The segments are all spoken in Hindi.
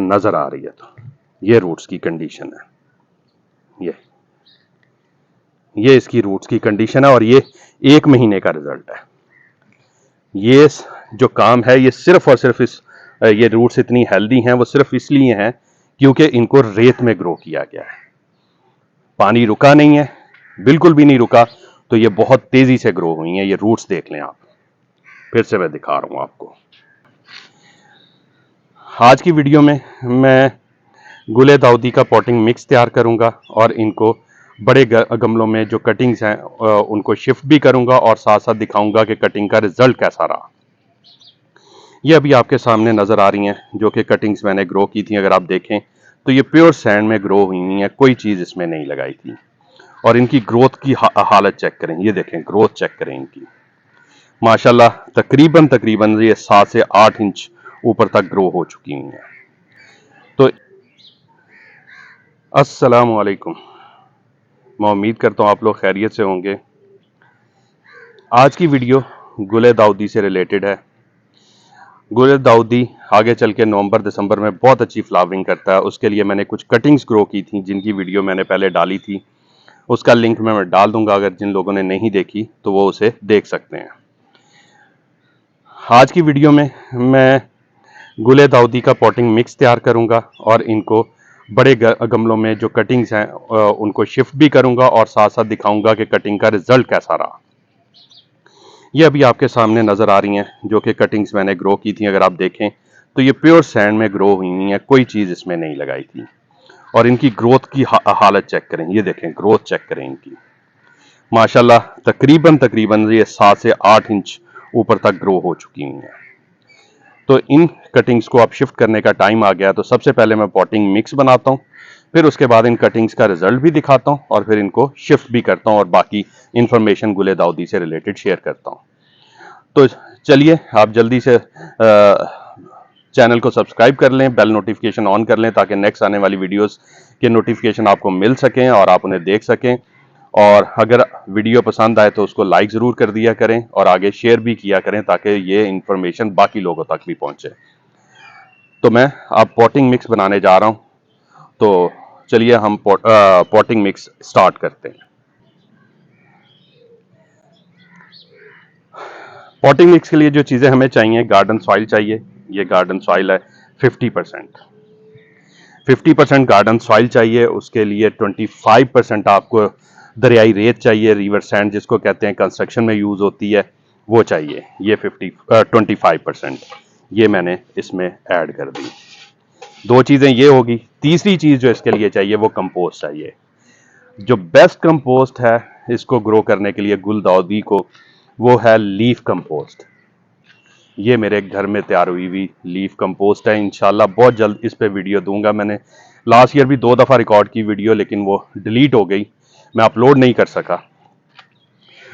नजर आ रही है तो ये रूट्स की कंडीशन है। ये इसकी रूट्स की कंडीशन है और ये 1 महीने का रिजल्ट है। ये जो काम है ये सिर्फ और सिर्फ ये रूट्स इतनी हेल्दी हैं वो सिर्फ इसलिए हैं क्योंकि इनको रेत में ग्रो किया गया है। पानी रुका नहीं है, बिल्कुल भी नहीं रुका, तो ये बहुत तेजी से ग्रो हुई हैं। ये रूट्स देख लें आप, फिर से मैं दिखा रहा हूं आपको। आज की वीडियो में मैं गुले दाऊदी का पॉटिंग मिक्स तैयार करूंगा और इनको बड़े गमलों में जो कटिंग्स हैं उनको शिफ्ट भी करूंगा और साथ साथ दिखाऊंगा कि कटिंग का रिजल्ट कैसा रहा। ये अभी आपके सामने नजर आ रही हैं जो कि कटिंग्स मैंने ग्रो की थी। अगर आप देखें तो ये प्योर सैंड में ग्रो हुई हैं, कोई चीज इसमें नहीं लगाई थी। और इनकी ग्रोथ की हालत चेक करें, ये देखें ग्रोथ चेक करें इनकी, माशाल्लाह तकरीबन तकरीबन ये 7 से 8 इंच ऊपर तक ग्रो हो चुकी हुई हैं। तो अस्सलाम वालेकुम, मैं उम्मीद करता हूँ आप लोग खैरियत से होंगे। आज की वीडियो गुले दाऊदी से रिलेटेड है। गुले दाऊदी आगे चल के नवंबर दिसंबर में बहुत अच्छी फ्लावरिंग करता है। उसके लिए मैंने कुछ कटिंग्स ग्रो की थी जिनकी वीडियो मैंने पहले डाली थी, उसका लिंक मैं डाल दूंगा। अगर जिन लोगों ने नहीं देखी तो वो उसे देख सकते हैं। आज की वीडियो में मैं गुले दाऊदी का पॉटिंग मिक्स तैयार करूंगा और इनको बड़े गमलों में जो कटिंग्स हैं उनको शिफ्ट भी करूंगा और साथ साथ दिखाऊंगा कि कटिंग का रिजल्ट कैसा रहा। ये अभी आपके सामने नजर आ रही हैं जो कि कटिंग्स मैंने ग्रो की थी। अगर आप देखें तो ये प्योर सैंड में ग्रो हुई हैं, कोई चीज इसमें नहीं लगाई थी। और इनकी ग्रोथ की हालत चेक करें, ये देखें ग्रोथ चेक करें इनकी, माशाल्लाह तकरीबन तकरीबन ये 7 से 8 इंच ऊपर तक ग्रो हो चुकी हुई हैं। तो इन कटिंग्स को अब शिफ्ट करने का टाइम आ गया। तो सबसे पहले मैं पॉटिंग मिक्स बनाता हूँ, फिर उसके बाद इन कटिंग्स का रिजल्ट भी दिखाता हूँ और फिर इनको शिफ्ट भी करता हूँ और बाकी इंफॉर्मेशन गुले दाऊदी से रिलेटेड शेयर करता हूँ। तो चलिए आप जल्दी से चैनल को सब्सक्राइब कर लें, बेल नोटिफिकेशन ऑन कर लें ताकि नेक्स्ट आने वाली वीडियोस के नोटिफिकेशन आपको मिल सकें और आप उन्हें देख सकें। और अगर वीडियो पसंद आए तो उसको लाइक ज़रूर कर दिया करें और आगे शेयर भी किया करें ताकि ये इंफॉर्मेशन बाकी लोगों तक भी पहुंचे। तो मैं अब पॉटिंग मिक्स बनाने जा रहा हूं, तो चलिए हम पॉटिंग मिक्स स्टार्ट करते हैं। पॉटिंग मिक्स के लिए जो चीज़ें हमें चाहिए, गार्डन सॉइल चाहिए। ये गार्डन सॉइल है 50% गार्डन सॉइल चाहिए। उसके लिए 25% आपको दरियाई रेत चाहिए, रिवर सैंड जिसको कहते हैं, कंस्ट्रक्शन में यूज़ होती है, वो चाहिए। ये 25% ये मैंने इसमें ऐड कर दी। दो चीज़ें ये होगी। तीसरी चीज़ जो इसके लिए चाहिए वो कंपोस्ट चाहिए। जो बेस्ट कंपोस्ट है इसको ग्रो करने के लिए गुलदाउदी को, वो है लीफ कंपोस्ट। ये मेरे घर में तैयार हुई लीफ कंपोस्ट है। इंशाल्लाह बहुत जल्द इस पे वीडियो दूंगा। मैंने लास्ट ईयर भी 2 दफ़ा रिकॉर्ड की वीडियो, लेकिन वो डिलीट हो गई, मैं अपलोड नहीं कर सका।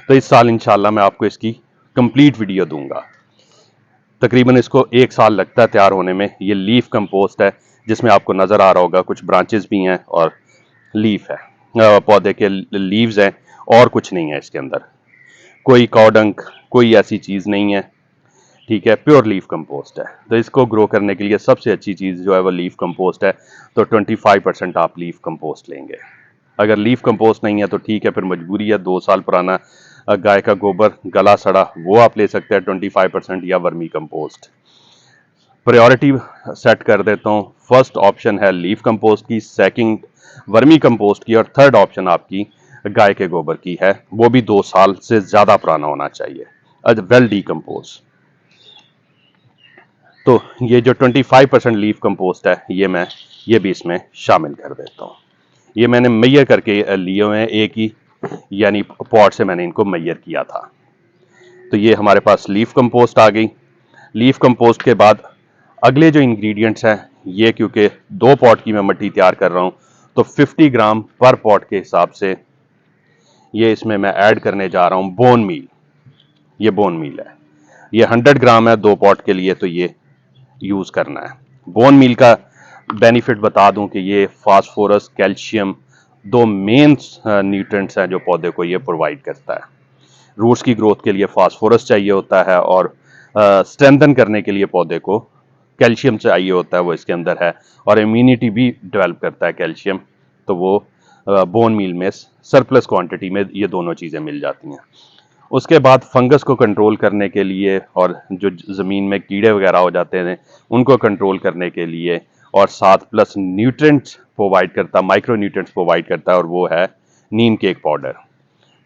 तो इस साल इंशाल्लाह मैं आपको इसकी कंप्लीट वीडियो दूंगा। तकरीबन इसको 1 साल लगता है तैयार होने में। ये लीफ कंपोस्ट है जिसमें आपको नज़र आ रहा होगा कुछ ब्रांचेस भी हैं और लीफ है, पौधे के लीव्स हैं, और कुछ नहीं है इसके अंदर, कोई कॉडंक, कोई ऐसी चीज़ नहीं है। ठीक है, प्योर लीफ कंपोस्ट है। तो इसको ग्रो करने के लिए सबसे अच्छी चीज़ जो है वो लीफ कंपोस्ट है। तो 25% आप लीफ कंपोस्ट लेंगे। अगर लीफ कंपोस्ट नहीं है तो ठीक है, फिर मजबूरी है। 2 साल पुराना गाय का गोबर गला सड़ा वो आप ले सकते हैं 25%, या वर्मी कंपोस्ट। प्रायोरिटी सेट कर देता हूँ। फर्स्ट ऑप्शन है लीफ कंपोस्ट की, सेकंड वर्मी कंपोस्ट की, और थर्ड ऑप्शन आपकी गाय के गोबर की है। वो भी 2 साल से ज़्यादा पुराना होना चाहिए, वेल डीकम्पोज। तो ये जो 25% लीफ कंपोस्ट है ये भी इसमें शामिल कर देता हूँ। ये मैंने मैयर करके लिए हुए हैं, एक ही यानी पॉट से मैंने इनको मैयर किया था। तो ये हमारे पास लीफ कंपोस्ट आ गई। लीफ कंपोस्ट के बाद अगले जो इंग्रेडिएंट्स हैं, ये क्योंकि 2 पॉट की मैं मिट्टी तैयार कर रहा हूँ तो 50 ग्राम पर पॉट के हिसाब से ये इसमें मैं ऐड करने जा रहा हूँ बोन मील। ये बोन मील है, ये 100 ग्राम है 2 पॉट के लिए, तो ये यूज़ करना है। बोन मील का बेनिफिट बता दूं कि ये फास्फोरस, कैल्शियम, 2 मेन न्यूट्रिएंट्स हैं जो पौधे को ये प्रोवाइड करता है। रूट्स की ग्रोथ के लिए फास्फोरस चाहिए होता है और स्ट्रेंथन करने के लिए पौधे को कैल्शियम चाहिए होता है वो इसके अंदर है, और इम्यूनिटी भी डेवलप करता है कैल्शियम। तो वो बोन मील में सरप्लस क्वांटिटी में ये दोनों चीज़ें मिल जाती हैं। उसके बाद फंगस को कंट्रोल करने के लिए और जो ज़मीन में कीड़े वगैरह हो जाते हैं उनको कंट्रोल करने के लिए, और साथ प्लस न्यूट्रिएंट्स प्रोवाइड करता, माइक्रो न्यूट्रिएंट्स प्रोवाइड करता है, और वो है नीम केक पाउडर।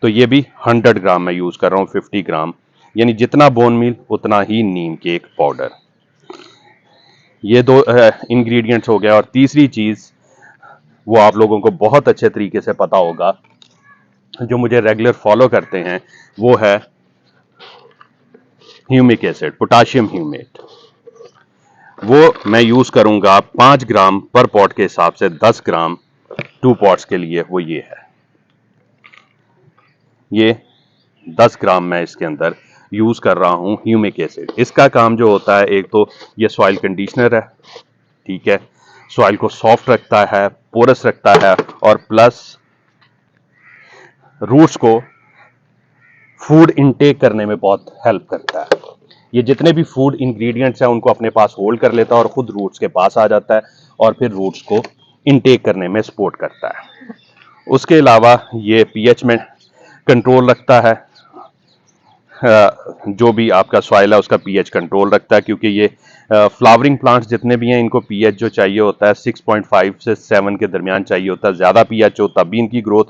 तो ये भी 100 ग्राम मैं यूज़ कर रहा हूँ, 50 ग्राम, यानी जितना बोन मील उतना ही नीम केक पाउडर। ये दो इंग्रेडिएंट्स हो गया। और तीसरी चीज़ वो आप लोगों को बहुत अच्छे तरीके से पता होगा, जो मुझे रेगुलर फॉलो करते हैं, वो है ह्यूमिक एसिड, पोटाशियम ह्यूमेट। वो मैं यूज़ करूंगा 5 ग्राम पर पॉट के हिसाब से, 10 ग्राम 2 पॉट्स के लिए। वो ये है, ये 10 ग्राम मैं इसके अंदर यूज़ कर रहा हूं ह्यूमिक एसिड। इसका काम जो होता है, एक तो ये सॉइल कंडीशनर है, ठीक है, सॉइल को सॉफ्ट रखता है, पोरस रखता है, और प्लस रूट्स को फूड इनटेक करने में बहुत हेल्प करता है। ये जितने भी फूड इंग्रेडिएंट्स हैं उनको अपने पास होल्ड कर लेता है और खुद रूट्स के पास आ जाता है, और फिर रूट्स को इनटेक करने में सपोर्ट करता है। उसके अलावा ये पीएच में कंट्रोल रखता है, जो भी आपका सॉइल है उसका पीएच कंट्रोल रखता है, क्योंकि ये फ्लावरिंग प्लांट्स जितने भी हैं इनको पीएच जो चाहिए होता है 6.5 से 7 के दरमियान चाहिए होता है। ज़्यादा पीएच हो तब भी इनकी ग्रोथ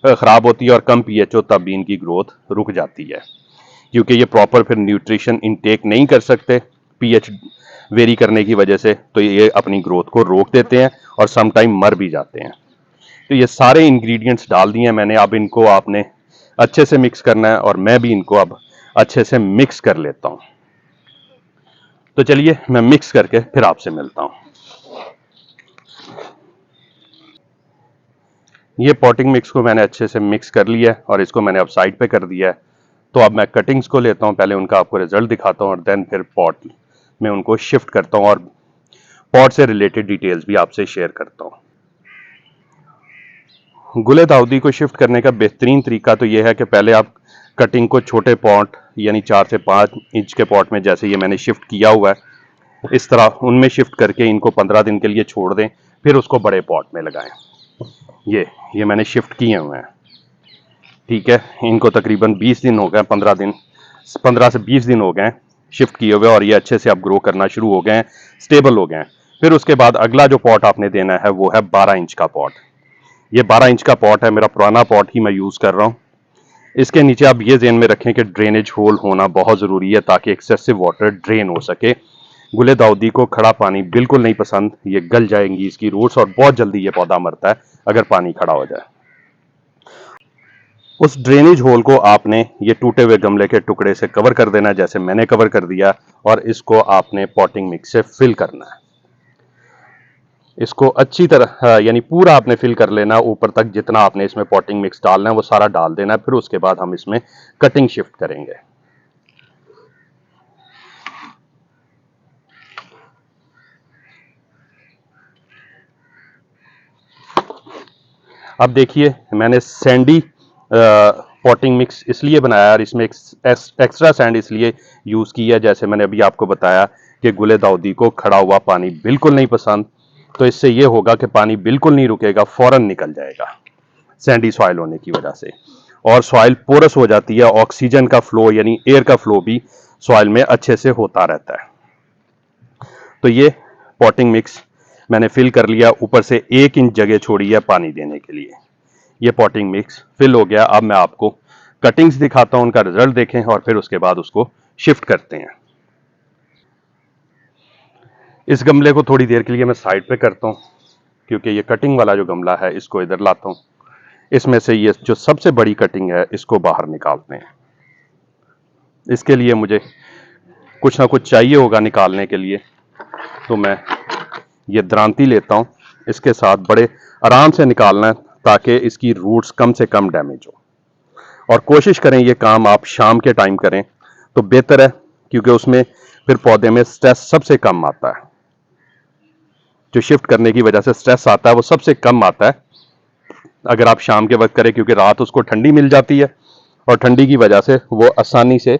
ख़राब होती है, और कम पीएच हो तब भी इनकी ग्रोथ रुक जाती है, क्योंकि ये प्रॉपर फिर न्यूट्रिशन इनटेक नहीं कर सकते पीएच वेरी करने की वजह से, तो ये अपनी ग्रोथ को रोक देते हैं और सम टाइम मर भी जाते हैं। तो ये सारे इंग्रेडिएंट्स डाल दिए हैं मैंने। अब इनको आपने अच्छे से मिक्स करना है, और मैं भी इनको अब अच्छे से मिक्स कर लेता हूं। तो चलिए मैं मिक्स करके फिर आपसे मिलता हूं। ये पॉटिंग मिक्स को मैंने अच्छे से मिक्स कर लिया है, और इसको मैंने अब साइड पे कर दिया है। तो अब मैं कटिंग्स को लेता हूं, पहले उनका आपको रिजल्ट दिखाता हूं, और देन फिर पॉट में उनको शिफ्ट करता हूं, और पॉट से रिलेटेड डिटेल्स भी आपसे शेयर करता हूं। गुले दाऊदी को शिफ्ट करने का बेहतरीन तरीका तो यह है कि पहले आप कटिंग को छोटे पॉट यानी 4 से 5 इंच के पॉट में, जैसे ये मैंने शिफ्ट किया हुआ है, इस तरह उनमें शिफ्ट करके इनको 15 दिन के लिए छोड़ दें, फिर उसको बड़े पॉट में लगाएं। ये मैंने शिफ्ट किए हुए हैं, ठीक है। इनको तकरीबन 20 दिन हो गए, 15 से 20 दिन हो गए शिफ्ट किए हुए, और ये अच्छे से अब ग्रो करना शुरू हो गए हैं, स्टेबल हो गए हैं। फिर उसके बाद अगला जो पॉट आपने देना है वो है 12 इंच का पॉट। ये 12 इंच का पॉट है, मेरा पुराना पॉट ही मैं यूज़ कर रहा हूँ। इसके नीचे आप ये ध्यान में रखें कि ड्रेनेज होल होना बहुत ज़रूरी है, ताकि एक्सेसिव वाटर ड्रेन हो सके। गुले दाऊदी को खड़ा पानी बिल्कुल नहीं पसंद, ये गल जाएंगी इसकी रूट्स, और बहुत जल्दी ये पौधा मरता है अगर पानी खड़ा हो जाए। उस ड्रेनेज होल को आपने ये टूटे हुए गमले के टुकड़े से कवर कर देना, जैसे मैंने कवर कर दिया, और इसको आपने पॉटिंग मिक्स से फिल करना है। इसको अच्छी तरह यानी पूरा आपने फिल कर लेना, ऊपर तक जितना आपने इसमें पॉटिंग मिक्स डालना है वो सारा डाल देना है। फिर उसके बाद हम इसमें कटिंग शिफ्ट करेंगे। अब देखिए, मैंने सैंडी पॉटिंग मिक्स इसलिए बनाया, और इसमें एक्स्ट्रा सैंड इसलिए यूज़ की है, जैसे मैंने अभी आपको बताया कि गुले दाऊदी को खड़ा हुआ पानी बिल्कुल नहीं पसंद। तो इससे ये होगा कि पानी बिल्कुल नहीं रुकेगा, फौरन निकल जाएगा सैंडी सॉइल होने की वजह से, और सॉइल पोरस हो जाती है। ऑक्सीजन का फ्लो यानी एयर का फ्लो भी सॉइल में अच्छे से होता रहता है। तो ये पॉटिंग मिक्स मैंने फिल कर लिया, ऊपर से 1 इंच जगह छोड़ी है पानी देने के लिए। ये पॉटिंग मिक्स फिल हो गया। अब मैं आपको कटिंग्स दिखाता हूं, उनका रिजल्ट देखें, और फिर उसके बाद उसको शिफ्ट करते हैं। इस गमले को थोड़ी देर के लिए मैं साइड पे करता हूं, क्योंकि ये कटिंग वाला जो गमला है इसको इधर लाता हूं। इसमें से ये जो सबसे बड़ी कटिंग है इसको बाहर निकालते हैं। इसके लिए मुझे कुछ ना कुछ चाहिए होगा निकालने के लिए, तो मैं ये दरांती लेता हूं। इसके साथ बड़े आराम से निकालना है, ताकि इसकी रूट्स कम से कम डैमेज हो, और कोशिश करें ये काम आप शाम के टाइम करें तो बेहतर है, क्योंकि उसमें फिर पौधे में स्ट्रेस सबसे कम आता है। जो शिफ्ट करने की वजह से स्ट्रेस आता है वो सबसे कम आता है अगर आप शाम के वक्त करें, क्योंकि रात उसको ठंडी मिल जाती है, और ठंडी की वजह से वो आसानी से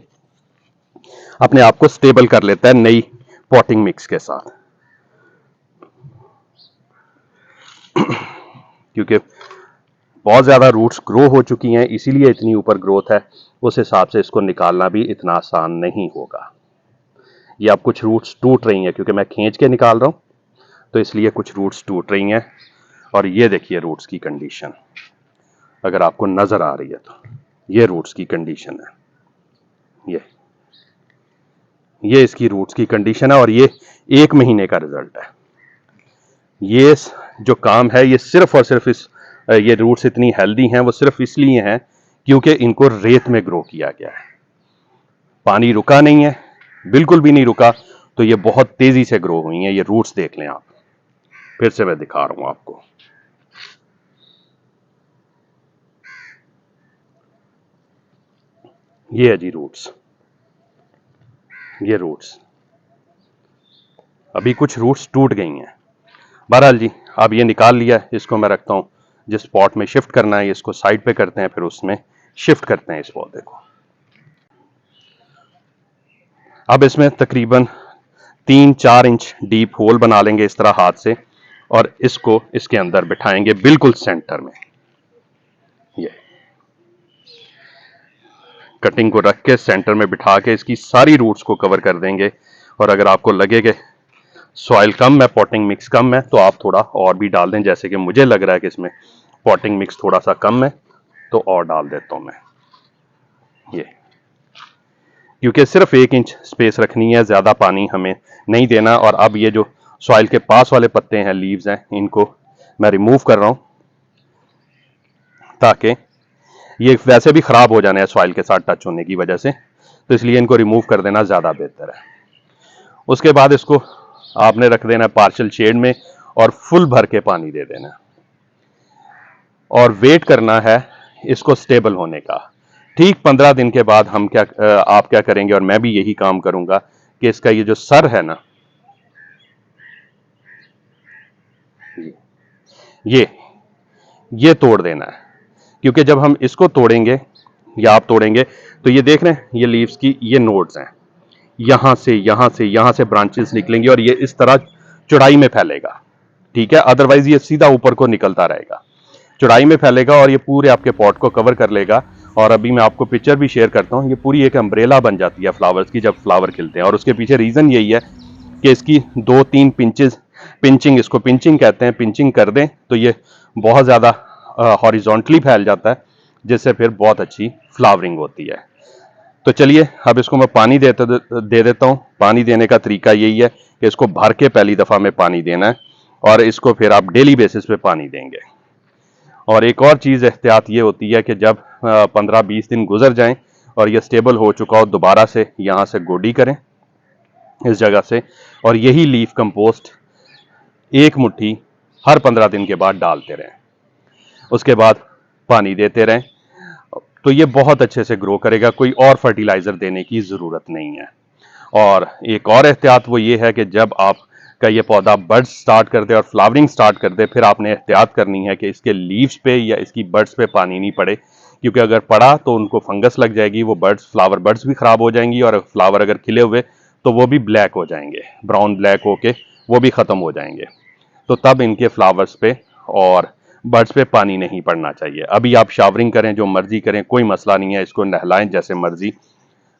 अपने आप को स्टेबल कर लेता है नई पॉटिंग मिक्स के साथ, क्योंकि बहुत ज़्यादा रूट्स ग्रो हो चुकी हैं, इसीलिए इतनी ऊपर ग्रोथ है। उस हिसाब से इसको निकालना भी इतना आसान नहीं होगा। ये अब कुछ रूट्स टूट रही हैं, क्योंकि मैं खींच के निकाल रहा हूँ, तो इसलिए कुछ रूट्स टूट रही हैं। और ये देखिए रूट्स की कंडीशन, अगर आपको नज़र आ रही है तो ये रूट्स की कंडीशन है। ये इसकी रूट्स की कंडीशन है, और ये 1 महीने का रिजल्ट है। ये जो काम है, ये सिर्फ और सिर्फ ये रूट्स इतनी हेल्दी हैं, वो सिर्फ इसलिए हैं क्योंकि इनको रेत में ग्रो किया गया है। पानी रुका नहीं है, बिल्कुल भी नहीं रुका, तो ये बहुत तेजी से ग्रो हुई हैं। ये रूट्स देख लें आप, फिर से मैं दिखा रहा हूं आपको। ये है जी रूट्स, ये रूट्स। अभी कुछ रूट्स टूट गई हैं। बहरहाल जी, अब ये निकाल लिया, इसको मैं रखता हूं। जिस पॉट में शिफ्ट करना है इसको साइड पे करते हैं, फिर उसमें शिफ्ट करते हैं इस पौधे को। अब इसमें तकरीबन 3-4 इंच डीप होल बना लेंगे इस तरह हाथ से, और इसको इसके अंदर बिठाएंगे बिल्कुल सेंटर में। ये कटिंग को रख के सेंटर में बिठा के इसकी सारी रूट्स को कवर कर देंगे। और अगर आपको लगे कि सॉइल कम है, पॉटिंग मिक्स कम है, तो आप थोड़ा और भी डाल दें। जैसे कि मुझे लग रहा है कि इसमें पॉटिंग मिक्स थोड़ा सा कम है, तो और डाल देता हूं मैं ये, क्योंकि सिर्फ 1 इंच स्पेस रखनी है, ज़्यादा पानी हमें नहीं देना। और अब ये जो सॉइल के पास वाले पत्ते हैं, लीव्स हैं, इनको मैं रिमूव कर रहा हूं, ताकि ये वैसे भी ख़राब हो जाने हैं सॉइल के साथ टच होने की वजह से, तो इसलिए इनको रिमूव कर देना ज़्यादा बेहतर है। उसके बाद इसको आपने रख देना पार्शियल शेड में, और फुल भर के पानी दे देना, और वेट करना है इसको स्टेबल होने का। ठीक 15 दिन के बाद हम आप क्या करेंगे, और मैं भी यही काम करूंगा, कि इसका ये जो सर है ना, ये तोड़ देना है। क्योंकि जब हम इसको तोड़ेंगे या आप तोड़ेंगे, तो ये देख रहे हैं, ये लीव्स की ये नोड्स हैं, यहां से ब्रांचेस निकलेंगे, और ये इस तरह चौड़ाई में फैलेगा। ठीक है, अदरवाइज ये सीधा ऊपर को निकलता रहेगा, चौड़ाई में फैलेगा, और ये पूरे आपके पॉट को कवर कर लेगा। और अभी मैं आपको पिक्चर भी शेयर करता हूं, ये पूरी एक अम्ब्रेला बन जाती है फ्लावर्स की, जब फ्लावर खिलते हैं। और उसके पीछे रीजन यही है कि इसकी 2-3 पिंचिंग, इसको पिंचिंग कहते हैं, पिंचिंग कर दें तो ये बहुत ज़्यादा हॉरिजॉन्टली फैल जाता है, जिससे फिर बहुत अच्छी फ्लावरिंग होती है। तो चलिए, अब इसको मैं पानी दे देता हूँ। पानी देने का तरीका यही है कि इसको भर के पहली दफ़ा में पानी देना है, और इसको फिर आप डेली बेसिस पे पानी देंगे। और एक और चीज़ एहतियात ये होती है कि जब 15-20 दिन गुजर जाएं और ये स्टेबल हो चुका हो, दोबारा से यहाँ से गोडी करें इस जगह से, और यही लीफ कंपोस्ट 1 मुट्ठी हर 15 दिन के बाद डालते रहें। उसके बाद पानी देते रहें, तो ये बहुत अच्छे से ग्रो करेगा। कोई और फर्टिलाइज़र देने की ज़रूरत नहीं है। और एक और एहतियात वो ये है कि जब आपका ये पौधा बड्स स्टार्ट कर दे और फ्लावरिंग स्टार्ट कर दे, फिर आपने एहतियात करनी है कि इसके लीव्स पे या इसकी बड्स पे पानी नहीं पड़े, क्योंकि अगर पड़ा तो उनको फंगस लग जाएगी, वो बड्स, फ्लावर बड्स भी ख़राब हो जाएंगी, और फ्लावर अगर खिले हुए तो वो भी ब्लैक हो जाएंगे, ब्राउन ब्लैक होके वो भी ख़त्म हो जाएंगे। तो तब इनके फ्लावर्स पे और बर्ड्स पे पानी नहीं पड़ना चाहिए। अभी आप शावरिंग करें, जो मर्जी करें, कोई मसला नहीं है, इसको नहलाएं जैसे मर्जी,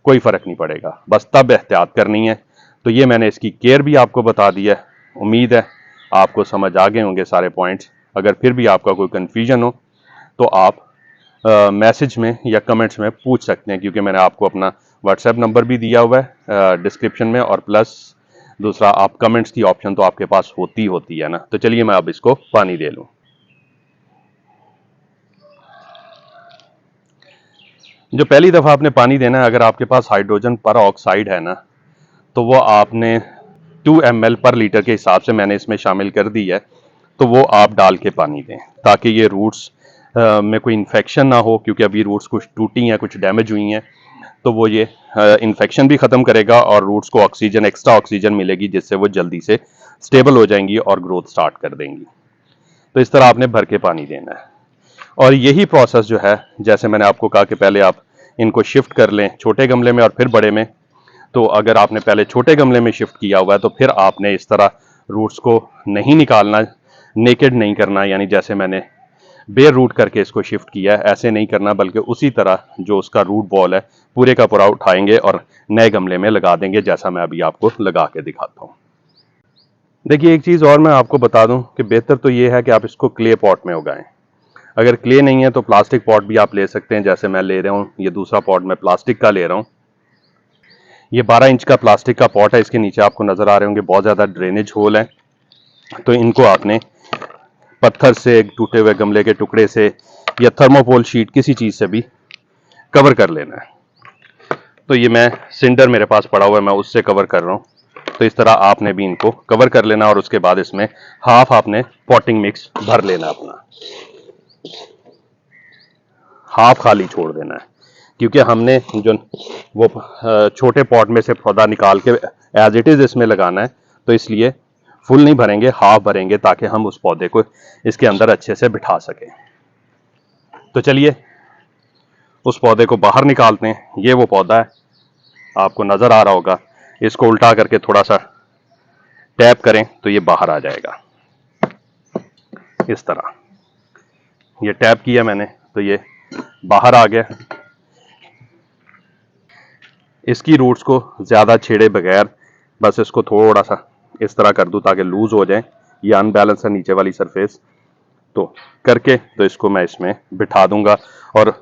कोई फ़र्क नहीं पड़ेगा, बस तब एहतियात करनी है। तो ये मैंने इसकी केयर भी आपको बता दी है। उम्मीद है आपको समझ आ गए होंगे सारे पॉइंट्स। अगर फिर भी आपका कोई कन्फ्यूजन हो तो आप मैसेज में या कमेंट्स में पूछ सकते हैं, क्योंकि मैंने आपको अपना व्हाट्सएप नंबर भी दिया हुआ है डिस्क्रिप्शन में, और प्लस दूसरा आप कमेंट्स की ऑप्शन तो आपके पास होती है ना। तो चलिए मैं अब इसको पानी दे लूँ। जो पहली दफ़ा आपने पानी देना है, अगर आपके पास हाइड्रोजन पर ऑक्साइड है ना, तो वो आपने 2 ml पर लीटर के हिसाब से मैंने इसमें शामिल कर दी है, तो वो आप डाल के पानी दें, ताकि ये रूट्स में कोई इन्फेक्शन ना हो, क्योंकि अभी रूट्स कुछ टूटी हैं, कुछ डैमेज हुई हैं, तो वो ये इन्फेक्शन भी ख़त्म करेगा, और रूट्स को ऑक्सीजन, एक्स्ट्रा ऑक्सीजन मिलेगी, जिससे वो जल्दी से स्टेबल हो जाएंगी और ग्रोथ स्टार्ट कर देंगी। तो इस तरह आपने भर के पानी देना है। और यही प्रोसेस जो है, जैसे मैंने आपको कहा कि पहले आप इनको शिफ्ट कर लें छोटे गमले में और फिर बड़े में, तो अगर आपने पहले छोटे गमले में शिफ्ट किया हुआ है तो फिर आपने इस तरह रूट्स को नहीं निकालना, नेकेड नहीं करना, यानी जैसे मैंने बेयर रूट करके इसको शिफ्ट किया है ऐसे नहीं करना, बल्कि उसी तरह जो उसका रूट बॉल है पूरे का पूरा उठाएंगे और नए गमले में लगा देंगे, जैसा मैं अभी आपको लगा के दिखाता हूँ। देखिए एक चीज़ और मैं आपको बता दूं कि बेहतर तो ये है कि आप इसको क्ले पॉट में उगाएं। अगर क्ले नहीं है तो प्लास्टिक पॉट भी आप ले सकते हैं, जैसे मैं ले रहा हूँ, ये दूसरा पॉट मैं प्लास्टिक का ले रहा हूँ। ये 12 इंच का प्लास्टिक का पॉट है, इसके नीचे आपको नज़र आ रहे होंगे बहुत ज़्यादा ड्रेनेज होल है, तो इनको आपने पत्थर से, टूटे हुए गमले के टुकड़े से या थर्मोकोल शीट किसी चीज़ से भी कवर कर लेना है। तो ये मैं सिंडर मेरे पास पड़ा हुआ है, मैं उससे कवर कर रहा हूँ। तो इस तरह आपने भी इनको कवर कर लेना और उसके बाद इसमें हाफ आपने पॉटिंग मिक्स भर लेना, अपना हाफ खाली छोड़ देना है, क्योंकि हमने जो वो छोटे पॉट में से पौधा निकाल के एज इट इज़ इसमें लगाना है, तो इसलिए फुल नहीं भरेंगे, हाफ भरेंगे, ताकि हम उस पौधे को इसके अंदर अच्छे से बिठा सकें। तो चलिए उस पौधे को बाहर निकालते हैं। ये वो पौधा है, आपको नज़र आ रहा होगा, इसको उल्टा करके थोड़ा सा टैप करें तो ये बाहर आ जाएगा। इस तरह ये टैप किया मैंने तो ये बाहर आ गया। इसकी रूट्स को ज़्यादा छेड़े बगैर बस इसको थोड़ा सा इस तरह कर दूं ताकि लूज हो जाए, ये अनबैलेंस है नीचे वाली सरफेस, तो करके तो इसको मैं इसमें बिठा दूंगा और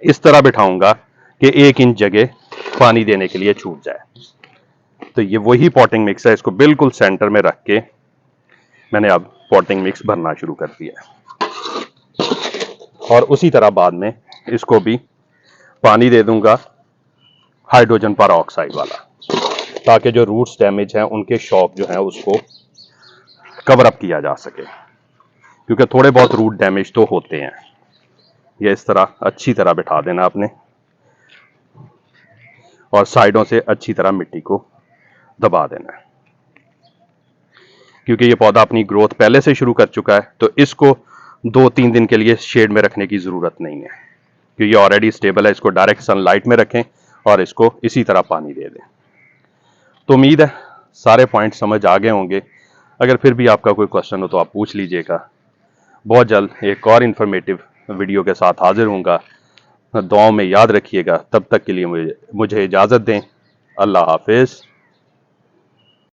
इस तरह बिठाऊंगा कि 1 इंच जगह पानी देने के लिए छूट जाए। तो ये वही पॉटिंग मिक्स है, इसको बिल्कुल सेंटर में रख के मैंने अब पॉटिंग मिक्स भरना शुरू कर दिया है और उसी तरह बाद में इसको भी पानी दे दूंगा हाइड्रोजन पर ऑक्साइड वाला, ताकि जो रूट्स डैमेज हैं उनके शॉक जो है उसको कवर अप किया जा सके, क्योंकि थोड़े बहुत रूट डैमेज तो होते हैं। ये इस तरह अच्छी तरह बिठा देना आपने और साइडों से अच्छी तरह मिट्टी को दबा देना है, क्योंकि ये पौधा अपनी ग्रोथ पहले से शुरू कर चुका है, तो इसको 2-3 दिन के लिए शेड में रखने की ज़रूरत नहीं है, क्योंकि ये ऑलरेडी स्टेबल है। इसको डायरेक्ट सनलाइट में रखें और इसको इसी तरह पानी दे दें। तो उम्मीद है सारे पॉइंट समझ आ गए होंगे। अगर फिर भी आपका कोई क्वेश्चन हो तो आप पूछ लीजिएगा। बहुत जल्द एक और इन्फॉर्मेटिव वीडियो के साथ हाजिर होऊंगा। दुआओं में याद रखिएगा। तब तक के लिए मुझे इजाज़त दें। अल्लाह हाफिज़।